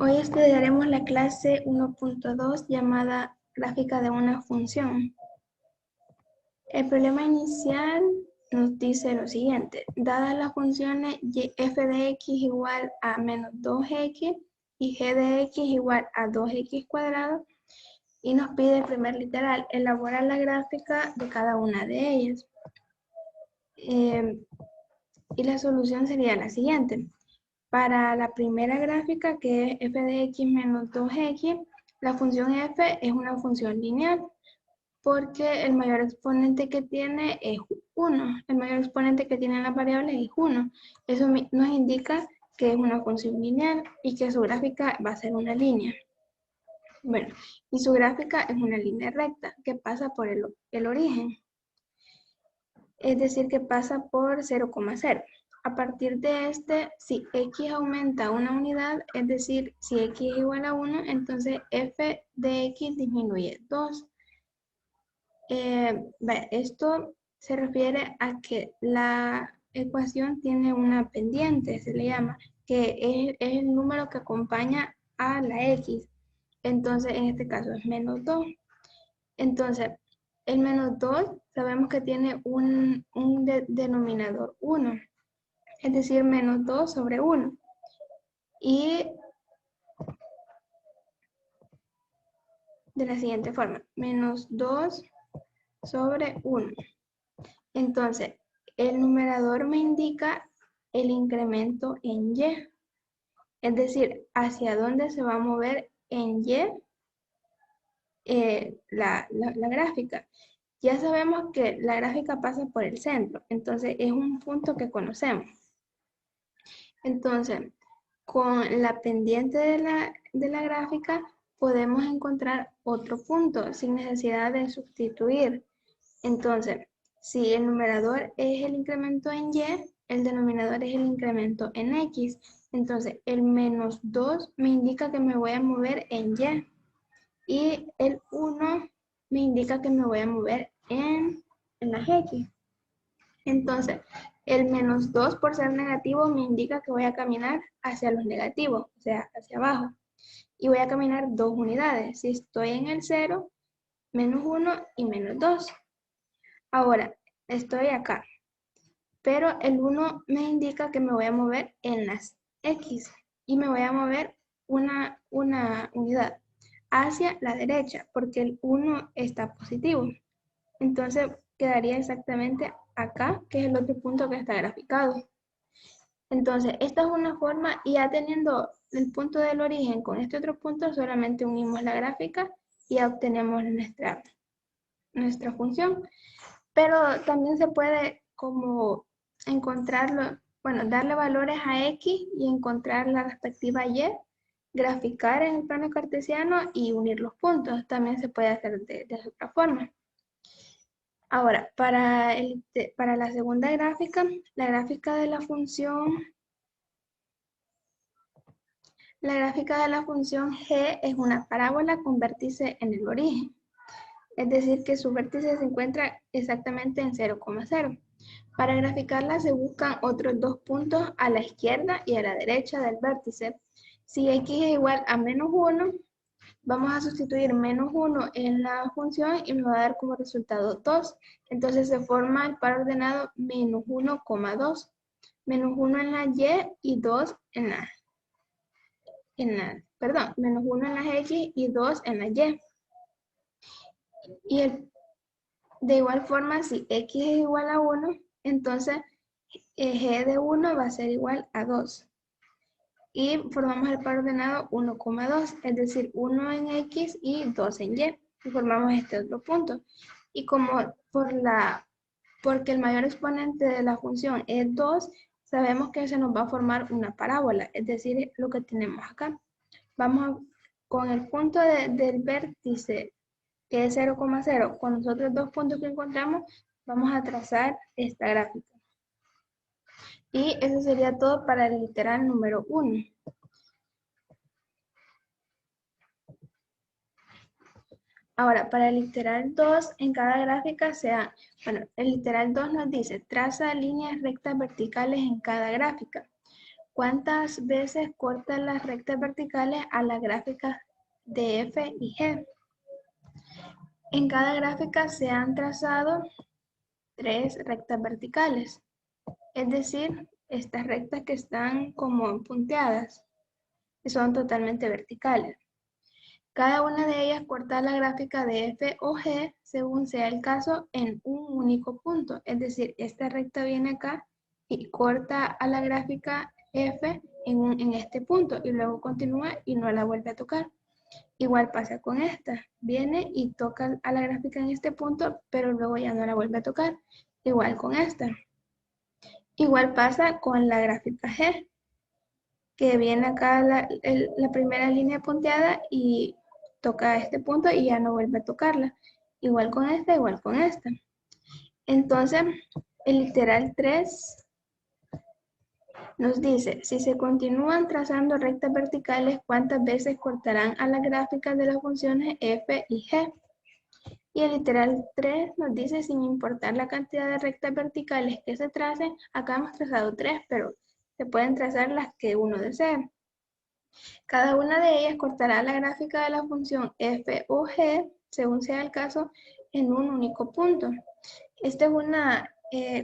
Hoy estudiaremos la clase 1.2 llamada gráfica de una función. El problema inicial nos dice lo siguiente: dadas las funciones f de x igual a menos 2x y g de x igual a 2x cuadrado, y nos pide el primer literal, elaborar la gráfica de cada una de ellas. Y la solución sería la siguiente. Para la primera gráfica, que es f de x menos 2x, la función f es una función lineal, porque el mayor exponente que tiene es 1. El mayor exponente que tiene la variable es 1. Eso nos indica que es una función lineal y que su gráfica va a ser una línea. Bueno, y su gráfica es una línea recta que pasa por el origen. Es decir, que pasa por 0,0. A partir de este, si x aumenta una unidad, es decir, si x es igual a 1, entonces f de x disminuye 2. Esto se refiere a que la ecuación tiene una pendiente, se le llama, que es el número que acompaña a la x. Entonces, en este caso es menos 2. Entonces, el menos 2 sabemos que tiene un denominador 1, es decir, menos 2 sobre 1. Y de la siguiente forma, menos 2 sobre 1. Entonces, el numerador me indica el incremento en y, es decir, hacia dónde se va a mover en y la gráfica. Ya sabemos que la gráfica pasa por el centro, entonces es un punto que conocemos. Entonces, con la pendiente de la gráfica podemos encontrar otro punto sin necesidad de sustituir. Entonces, si el numerador es el incremento en y, el denominador es el incremento en x. Entonces, el menos 2 me indica que me voy a mover en y. Y el 1 me indica que me voy a mover en las x. Entonces, el menos 2 por ser negativo me indica que voy a caminar hacia los negativos, o sea, hacia abajo. Y voy a caminar 2 unidades. Si estoy en el 0, menos 1 y menos 2. Ahora, estoy acá, pero el 1 me indica que me voy a mover en las X y me voy a mover una unidad hacia la derecha, porque el 1 está positivo. Entonces, quedaría exactamente acá, que es el otro punto que está graficado. Entonces, esta es una forma, y ya teniendo el punto del origen con este otro punto, solamente unimos la gráfica y ya obtenemos nuestra función. Pero también se puede como encontrarlo, bueno, darle valores a x y encontrar la respectiva y, graficar en el plano cartesiano y unir los puntos. También se puede hacer de otra forma. Ahora, para la segunda gráfica, la gráfica de la función g es una parábola con vértice en el origen. Es decir, que su vértice se encuentra exactamente en 0,0. Para graficarla se buscan otros dos puntos a la izquierda y a la derecha del vértice. Si x es igual a menos 1, vamos a sustituir menos 1 en la función y me va a dar como resultado 2. Entonces se forma el par ordenado menos 1,2. Menos 1 en la y 2 menos 1 en las x y 2 en la y. Y de igual forma, si x es igual a 1, entonces g de 1 va a ser igual a 2. Y formamos el par ordenado 1,2, es decir, 1 en x y 2 en y. Y formamos este otro punto. Y como porque el mayor exponente de la función es 2, sabemos que se nos va a formar una parábola, es decir, lo que tenemos acá. Vamos con el punto del vértice, que es 0,0, con los otros dos puntos que encontramos, vamos a trazar esta gráfica. Y eso sería todo para el literal número 1. Ahora, para el literal 2, en cada gráfica el literal 2 nos dice, traza líneas rectas verticales en cada gráfica. ¿cuántas veces corta las rectas verticales a las gráficas de F y G? En cada gráfica se han trazado 3 rectas verticales, es decir, estas rectas que están como punteadas, que son totalmente verticales. Cada una de ellas corta la gráfica de F o G, según sea el caso, en un único punto. Es decir, esta recta viene acá y corta a la gráfica F en este punto y luego continúa y no la vuelve a tocar. Igual pasa con esta. Viene y toca a la gráfica en este punto, pero luego ya no la vuelve a tocar. Igual con esta. Igual pasa con la gráfica G, que viene acá la primera línea punteada y toca este punto y ya no vuelve a tocarla. Igual con esta, igual con esta. Entonces, el literal 3 nos dice, si se continúan trazando rectas verticales, ¿cuántas veces cortarán a las gráficas de las funciones f y g? Y el literal 3 nos dice, sin importar la cantidad de rectas verticales que se tracen, acá hemos trazado 3, pero se pueden trazar las que uno desee. Cada una de ellas cortará la gráfica de la función f o g, según sea el caso, en un único punto. Esta es una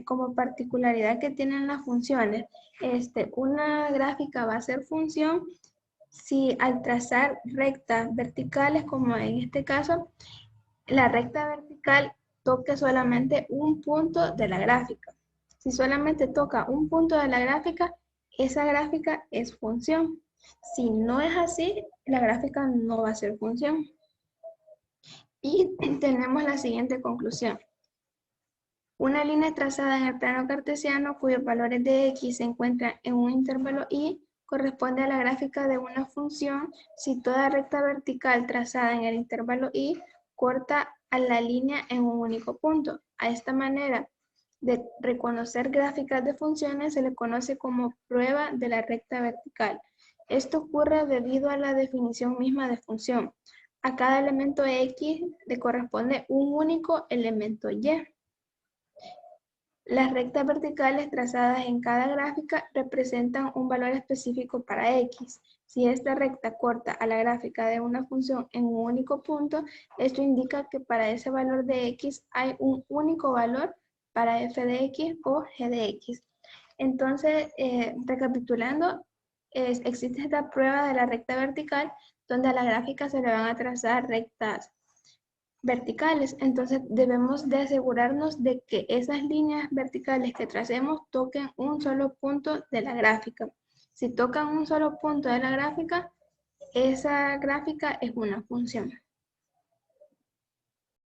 como particularidad que tienen las funciones. Una gráfica va a ser función si al trazar rectas verticales, como en este caso, la recta vertical toque solamente un punto de la gráfica. Si solamente toca un punto de la gráfica, esa gráfica es función. Si no es así, la gráfica no va a ser función. Y tenemos la siguiente conclusión. Una línea trazada en el plano cartesiano cuyos valores de x se encuentran en un intervalo y corresponde a la gráfica de una función si toda recta vertical trazada en el intervalo y corta a la línea en un único punto. A esta manera de reconocer gráficas de funciones se le conoce como prueba de la recta vertical. Esto ocurre debido a la definición misma de función. A cada elemento x le corresponde un único elemento y. Las rectas verticales trazadas en cada gráfica representan un valor específico para x. Si esta recta corta a la gráfica de una función en un único punto, esto indica que para ese valor de x hay un único valor para f de x o g de x. Entonces, recapitulando, existe esta prueba de la recta vertical donde a la gráfica se le van a trazar rectas verticales. Entonces debemos de asegurarnos de que esas líneas verticales que tracemos toquen un solo punto de la gráfica. Si tocan un solo punto de la gráfica, esa gráfica es una función.